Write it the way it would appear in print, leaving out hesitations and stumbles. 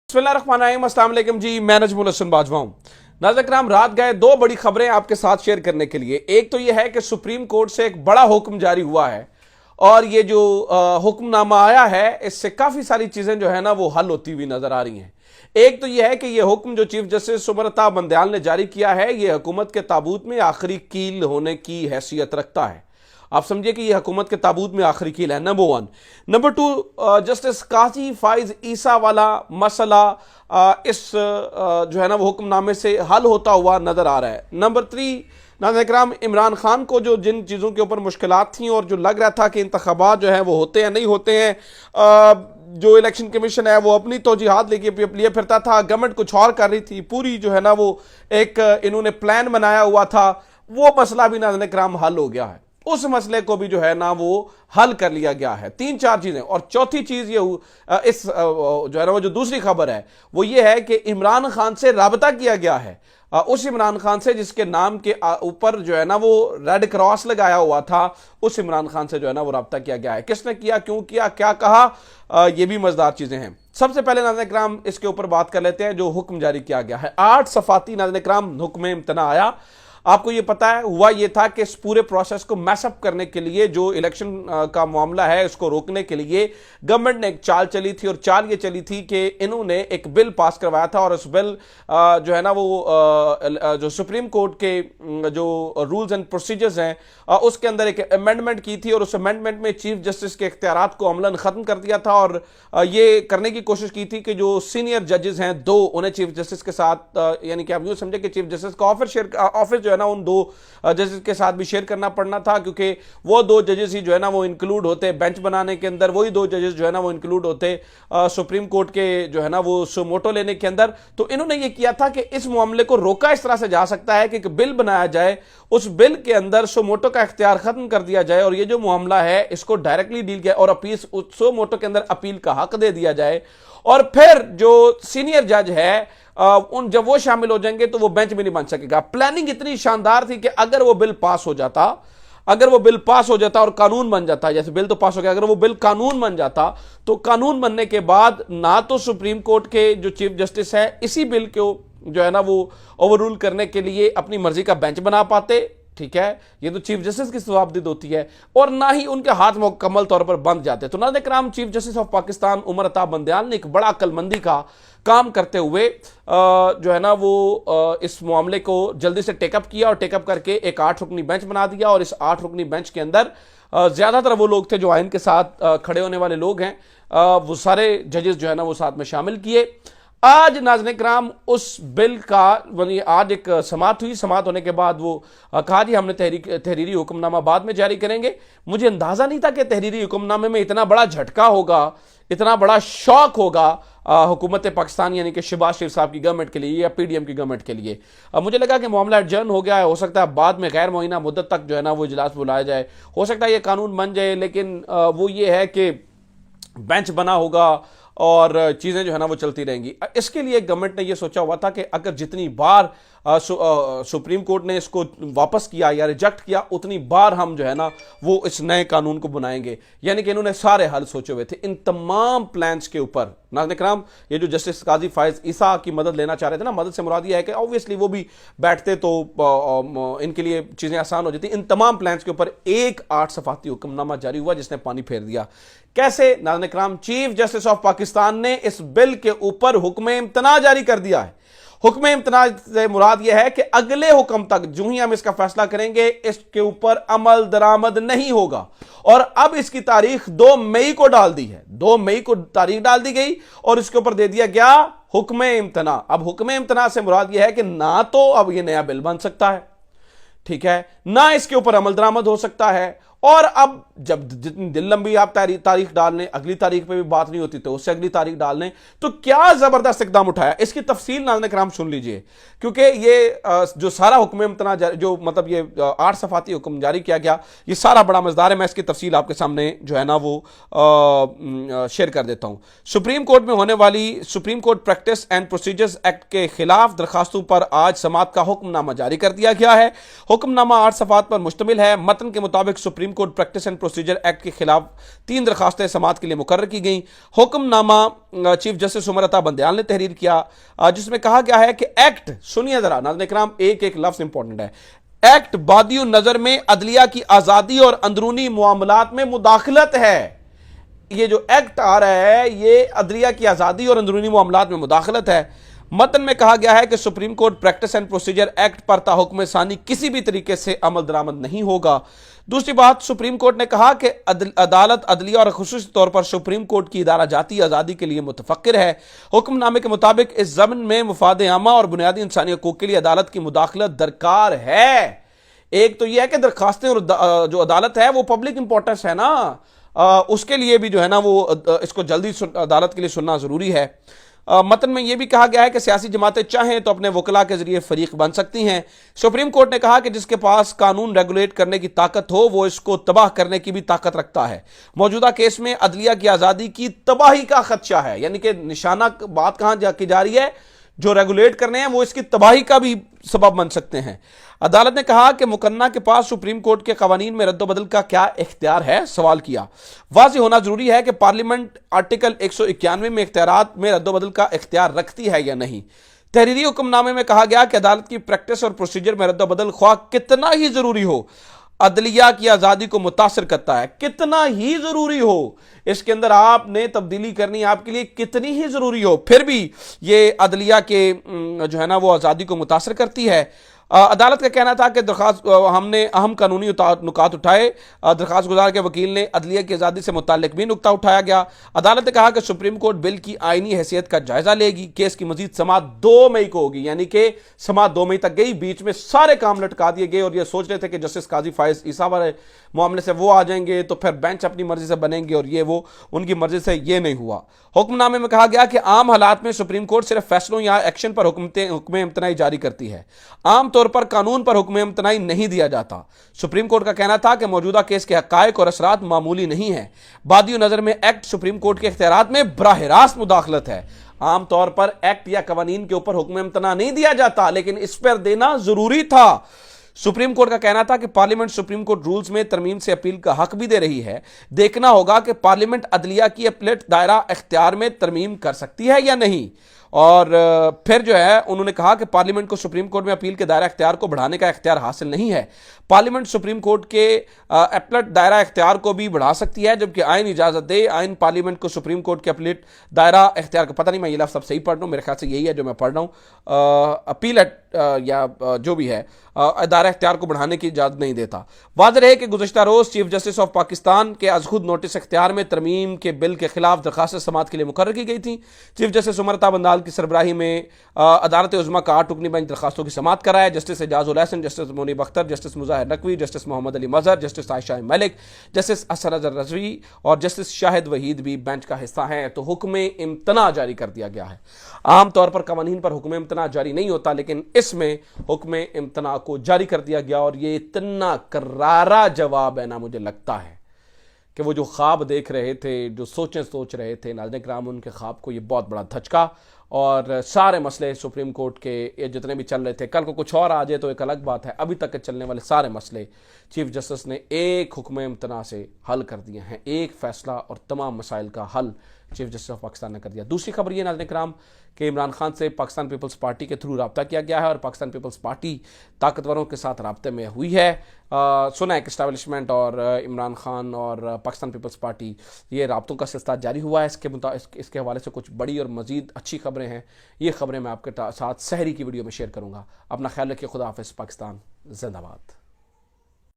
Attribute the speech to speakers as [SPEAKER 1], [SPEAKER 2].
[SPEAKER 1] बिस्मिल्लाहिर्रहमानिर्रहीम, अस्सलाम वालेकुम जी। मैं नजमुल हसन बाजवा हूं। नाज़रीन करام, रात गए दो बड़ी खबरें आपके साथ शेयर करने के लिए। एक तो यह है कि सुप्रीम कोर्ट से एक बड़ा हुक्म जारी हुआ है और ये जो हुक्मनामा आया है इससे काफी सारी चीजें जो है ना वो हल होती हुई नजर आ रही हैं। एक तो यह है कि यह हुक्म जो चीफ जस्टिस उमर बंदयाल ने जारी किया है ये हुकूमत के ताबूत में आखिरी कील होने की हैसियत रखता है। आप समझिए कि यह हुकूमत के ताबूत में आखिरी कील है, number one. Number two, Justice Qazi Faez Isa वाला मसला इस जो है ना वो हुक्मनामे से हल होता हुआ नजर आ रहा है। नंबर थ्री, नाज़रीन इकराम, इमरान खान को जो जिन चीज़ों के ऊपर मुश्किलात थी और जो लग रहा था कि इंतखाबात जो है वो होते हैं नहीं होते हैं, जो इलेक्शन कमीशन है वो अपनी तौजीहात लिए फिरता था, गवर्नमेंट कुछ और कर रही थी, पूरी जो है ना वो एक इन्होंने प्लान बनाया हुआ था, वो मसला भी नाज़रीन इकराम हल हो गया है। उस मसले को भी जो है ना वो हल कर लिया गया है। तीन चार चीजें। और चौथी चीज ये इस जो है ना वो जो दूसरी खबर है वो ये है कि इमरान खान से राबता किया गया है, उस इमरान खान से जिसके नाम के ऊपर जो है ना वो रेड क्रॉस लगाया हुआ था, उस इमरान खान से जो है ना वो राबता किया गया है। किसने किया, क्यों किया, क्या कहा, ये भी मजेदार चीजें हैं। सबसे पहले नाज़रीन इकराम इसके ऊपर बात कर लेते हैं जो हुक्म जारी किया गया है। 8 सफाती नाज़रीन इकराम हुक्म इम्तना आया। आपको ये पता है हुआ ये था कि इस पूरे प्रोसेस को मैसअप करने के लिए, जो इलेक्शन का मामला है इसको रोकने के लिए गवर्नमेंट ने एक चाल चली थी, और चाल ये चली थी कि इन्होंने एक बिल पास करवाया था, और उस बिल जो है ना वो जो सुप्रीम कोर्ट के जो रूल्स एंड प्रोसीजर्स हैं उसके अंदर एक अमेंडमेंट की थी, और उस अमेंडमेंट में चीफ जस्टिस के इख्तियारात को अमलन खत्म कर दिया था, और ये करने की कोशिश की थी कि जो सीनियर जजेस हैं दो, उन्हें चीफ जस्टिस के साथ यानी कि आप यूं समझे कि चीफ जस्टिस का ऑफिस जो है ना उन दो जजेस के साथ भी शेयर करना पड़ना था, क्योंकि वो दो जजेस ही जो है ना वो इंक्लूड होते बेंच बनाने के अंदर, वही दो जजेस जो है ना वो इंक्लूड होते सुप्रीम कोर्ट के जो है ना वो सुमोटो लेने के अंदर। तो इन्होंने ये किया था कि इस मामले को रोका इस तरह से जा सकता है कि एक बिल बनाया जाए, उस बिल के अंदर सुमोटो का इख्तियार खत्म कर दिया जाए, और ये जो मामला है इसको डायरेक्टली डील किया और अपील सुमोटो के अंदर अपील का हक दे दिया जाए, और फिर जो सीनियर जज है उन जब वो शामिल हो जाएंगे तो वो बेंच में नहीं बन सकेगा। प्लानिंग इतनी शानदार थी कि अगर वो बिल पास हो जाता, और कानून बन जाता, जैसे बिल तो पास हो गया, अगर वो बिल कानून बन जाता तो कानून बनने के बाद ना तो सुप्रीम कोर्ट के जो चीफ जस्टिस है इसी बिल को जो है ना वो ओवररूल करने के लिए अपनी मर्जी का बेंच बना पाते, ठीक है, ये तो चीफ जस्टिस की जवाबदेही होती है, और ना ही उनके हाथ मुकम्मल तौर पर बंद जाते। तो नाज़रीन इकराम, chief justice of Pakistan Umar Bandial ने एक बड़ा अक्लमंदी का काम करते हुए जो है ना वो इस मामले को जल्दी से टेकअप किया, और टेकअप करके एक 8 रुकनी बेंच बना दिया, और इस 8 रुकनी बेंच के अंदर ज्यादातर वो लोग थे जो आइन के साथ खड़े होने वाले लोग हैं, वो सारे जजेस जो है ना वो साथ में शामिल किए। आज नाज़रीन इकराम उस बिल का आज एक समाअत हुई। समाअत होने के बाद वो कहा जी हमने तहरीरी हुक्मनामा बाद में जारी करेंगे। मुझे अंदाजा नहीं था कि तहरीरी हुक्मनामे में इतना बड़ा झटका होगा, इतना बड़ा शॉक होगा हुकूमत पाकिस्तान यानी कि शहबाज शरीफ साहब की गवर्नमेंट के लिए या पीडीएम की गवर्नमेंट के लिए। मुझे लगा कि मामला एडजर्न हो गया है, हो सकता है बाद में गैर मुअय्यना मुद्दत तक जो है ना वो इजलास बुलाया जाए, हो सकता है ये कानून बन जाए, लेकिन वो ये है कि बेंच बना होगा और चीजें जो है ना वो चलती रहेंगी। इसके लिए गवर्नमेंट ने ये सोचा हुआ था कि अगर जितनी बार सुप्रीम कोर्ट ने इसको वापस किया या रिजेक्ट किया उतनी बार हम जो है ना वो इस नए कानून को बनाएंगे, यानी कि इन्होंने सारे हल सोचे हुए थे इन तमाम प्लान्स के ऊपर। नाज़रीन इकराम, ये जो जस्टिस काजी फाइज ईसा की मदद लेना चाह रहे थे ना, मदद से मुराद ये है कि ऑब्वियसली वो भी बैठते तो इनके लिए चीजें आसान हो जाती। इन तमाम प्लान्स के ऊपर एक 8 सफाती हुक्मनामा जारी हुआ जिसने पानी फेर दिया। कैसे? नाज़रीन इकराम, चीफ जस्टिस ऑफ पाकिस्तान ने इस बिल के ऊपर हुक्म इम्तना जारी कर दिया है। हुक्म इम्तना से मुराद यह है कि अगले हुक्म तक जो ही हम इसका फैसला करेंगे इसके ऊपर अमल दरामद नहीं होगा, और अब इसकी तारीख 2 मई को डाल दी है। 2 मई को तारीख डाल दी गई और इसके ऊपर दे दिया गया हुक्म इम्तना। अब हुक्म इम्तना से मुराद यह है कि ना तो अब यह नया बिल बन सकता है, ठीक है, ना इसके ऊपर अमल दरामद हो सकता है, और अब जब जितनी दिन लंबी आप तारीख डाल लें, अगली तारीख पे भी बात नहीं होती तो उससे अगली तारीख डाल लें, तो क्या जबरदस्त इकदाम उठाया। इसकी तफसील नाज़रीन इकराम सुन लीजिए, क्योंकि ये जो सारा हुक्म इम्तना जो मतलब ये 8 सफाती हुक्म जारी किया गया, ये सारा बड़ा मजेदार है। मैं इसकी तफसील आपके सामने जो है ना वो शेयर कर देता हूं। सुप्रीम कोर्ट में होने वाली supreme court practice and procedures act के खिलाफ दरखास्तों पर आज समाअत का हुक्मनामा जारी कर दिया गया है। हुक्मनामा 8 सफात पर मुश्तमिल है। मतन के मुताबिक supreme supreme court practice and procedure act के खिलाफ 3 दरखास्तें समाअत के लिए मुकर्रर की गई। हुक्मनामा चीफ जस्टिस उमर अता बंदयाल ने तहरीर किया जिसमें कहा गया है कि एक्ट, सुनिए जरा नाज़रीन इकराम, एक एक लफ्ज इंपॉर्टेंट है, एक्ट बादियो नजर में अदलिया की आजादी और अंदरूनी मामलात में मुदाखलत है। ये जो एक्ट आ रहा है ये अदलिया की आजादी और अंदरूनी मामलात में मुदाखलत है। मतन में कहा गया है कि supreme court practice and procedure act पर ताहुक्म सानी किसी भी तरीके से अमल दरामद नहीं होगा। दूसरी बात, सुप्रीम कोर्ट ने कहा कि अदालत अदलिया और खुसूसी तौर पर सुप्रीम कोर्ट की इदारा जाती आज़ादी के लिए मुतफक्किर है। हुक्मनामे के मुताबिक इस ज़मन में मुफाद आमा और बुनियादी इंसानी हकूक़ के लिए अदालत की मुदाखलत दरकार है। एक तो यह है कि दरखास्तें और जो अदालत है वो पब्लिक इंपॉर्टेंस है ना, उसके लिए भी जो है ना वो इसको जल्दी अदालत के लिए सुनना ज़रूरी है। मतन में यह भी कहा गया है कि सियासी जमातें चाहें तो अपने वकला के जरिए फरीक बन सकती हैं। सुप्रीम कोर्ट ने कहा कि जिसके पास कानून रेगुलेट करने की ताकत हो वो इसको तबाह करने की भी ताकत रखता है। मौजूदा केस में अदलिया की आज़ादी की तबाही का खदशा है, यानी कि निशाना बात कहां की जा रही है, जो रेगुलेट करने हैं वो इसकी तबाही का भी सबब बन सकते हैं। अदालत ने कहा कि मुकन्ना के पास सुप्रीम कोर्ट के कवानीन में रद्दबदल का क्या इख्तियार है, सवाल किया। वाज़ेह होना जरूरी है कि पार्लियामेंट आर्टिकल 191 में इख्तियारात में रद्दबदल का इख्तियार रखती है या नहीं। तहरीरी हुक्मनामे में कहा गया कि अदालत की प्रैक्टिस और प्रोसीजर में रद्दबदल ख्वाह कितना ही जरूरी हो अदलिया की आज़ादी को मुतासर करता है, कितना ही जरूरी हो, इसके अंदर आपने तब्दीली करनी आपके लिए कितनी ही जरूरी हो, फिर भी ये अदलिया के जो है ना वो आज़ादी को मुतासर करती है। अदालत का कहना था कि दरखास्त हमने अहम कानूनी नुकात उठाए। दरखास्त गुजार के वकील ने अदलिया की आज़ादी से मुताल्लिक भी नुकता उठाया गया। अदालत ने कहा कि सुप्रीम कोर्ट बिल की आईनी हैसियत का जायजा लेगी। केस की मजीद समाअत 2 मई को होगी, यानी कि समाअत 2 मई तक गई, बीच में सारे काम लटका दिए गए और ये सोच रहे थे कि जस्टिस काजी फायज ईसा वाले मामले से वो आ जाएंगे तो फिर बेंच अपनी मर्जी से बनेंगे और ये वो उनकी मर्जी से ये नहीं हुआ। हुक्मनामे में कहा गया कि आम हालात में सुप्रीम कोर्ट सिर्फ फैसलों या एक्शन पर हुक्म इम्तनाई जारी करती है, आम तौर पर कानून पर हुक्म इम्तनाई नहीं दिया जाता। सुप्रीम कोर्ट का कहना था कि मौजूदा केस के हकायक और असरात मामूली नहीं है। बादियो नजर में एक्ट सुप्रीम कोर्ट के इख्तियारात में बराह रास्त मुदाखलत है। आम तौर पर एक्ट या कवानीन के ऊपर हुक्म इम्तना नहीं दिया जाता, लेकिन इस पर देना जरूरी था। सुप्रीम कोर्ट का कहना था कि पार्लियामेंट सुप्रीम कोर्ट रूल्स में तरमीम से अपील का हक भी दे रही है। देखना होगा कि पार्लियामेंट अदलिया की अपीलेट दायरा इख्तियार में तरमीम कर सकती है या नहीं। और फिर जो है उन्होंने कहा कि पार्लियामेंट को सुप्रीम कोर्ट में अपील के दायरा इख्तियार को बढ़ाने का इख्तियार हासिल नहीं है। पार्लियामेंट सुप्रीम कोर्ट के अपीलेट दायरा इख्तियार को भी बढ़ा सकती है, जबकि आइन इजाजत दे। आइन पार्लियामेंट को सुप्रीम कोर्ट के अपीलेट दायरा इख्तियार का, पता नहीं मैं ये लफ्ज़ सब सही पढ़ रहा हूँ, मेरे ख्याल से यही है जो मैं पढ़ रहा हूँ, अपीलेट या जो भी है दायरा इख्तियार को बढ़ाने की इजाजत नहीं देता। वाज़ेह है कि गुज़श्ता रोज़ चीफ जस्टिस ऑफ पाकिस्तान के अज़ खुद नोटिस इख्तियार में तरमीम के बिल के खिलाफ दरखास्त समाअत के लिए मुकर्रर की गई थी। चीफ जस्टिस उमर अता बंदयाल की सरबराही में अदालत उज़्मा का 8 रुकनी बेंच दरखास्तों की समाअत कराए। Justice Ejazul Hasan, Justice Munib Akhtar, Justice Mazahir Naqvi, Justice Mohammad Ali Mazhar, Justice Ayesha Malik, Justice Hasan Azhar Rizvi और जस्टिस शाहिद वहीद भी बेंच का हिस्सा हैं। तो हुक्म इम्तना जारी कर दिया गया है। आम तौर पर कवानीन पर हुक्म इम्तना जारी नहीं होता, लेकिन इसमें हुक्म इम्तना को जारी कर दिया गया और ये इतना करारा जवाब है ना, मुझे लगता है कि वो जो ख्वाब देख रहे थे, जो सोचें सोच रहे थे नाज़रीन किराम, उनके ख्वाब को ये बहुत बड़ा धचका। और सारे मसले सुप्रीम कोर्ट के ये जितने भी चल रहे थे, कल को कुछ और आ जाए तो एक अलग बात है, अभी तक के चलने वाले सारे मसले चीफ जस्टिस ने एक हुक्म इम्तना से हल कर दिए हैं। एक फैसला और तमाम मसाइल का हल चीफ जस्टिस ऑफ पाकिस्तान ने कर दिया। दूसरी खबर ये नाज़रीन किराम कि इमरान खान से पाकिस्तान पीपल्स पार्टी के थ्रू रब्ता किया गया है और पाकिस्तान पीपल्स पार्टी ताकतवरों के साथ रब्ते में हुई है। सुना कि इस्टेब्लिशमेंट और इमरान खान और पाकिस्तान पीपल्स पार्टी ये रब्तों का सिलसिला जारी हुआ है। इसके हवाले से कुछ बड़ी और मज़ीद अच्छी खबरें हैं। ये खबरें मैं आपके साथ सहरी की वीडियो में शेयर करूँगा। अपना ख्याल रखिए। खुदा हाफ़िज़। पाकिस्तान जिंदाबाद।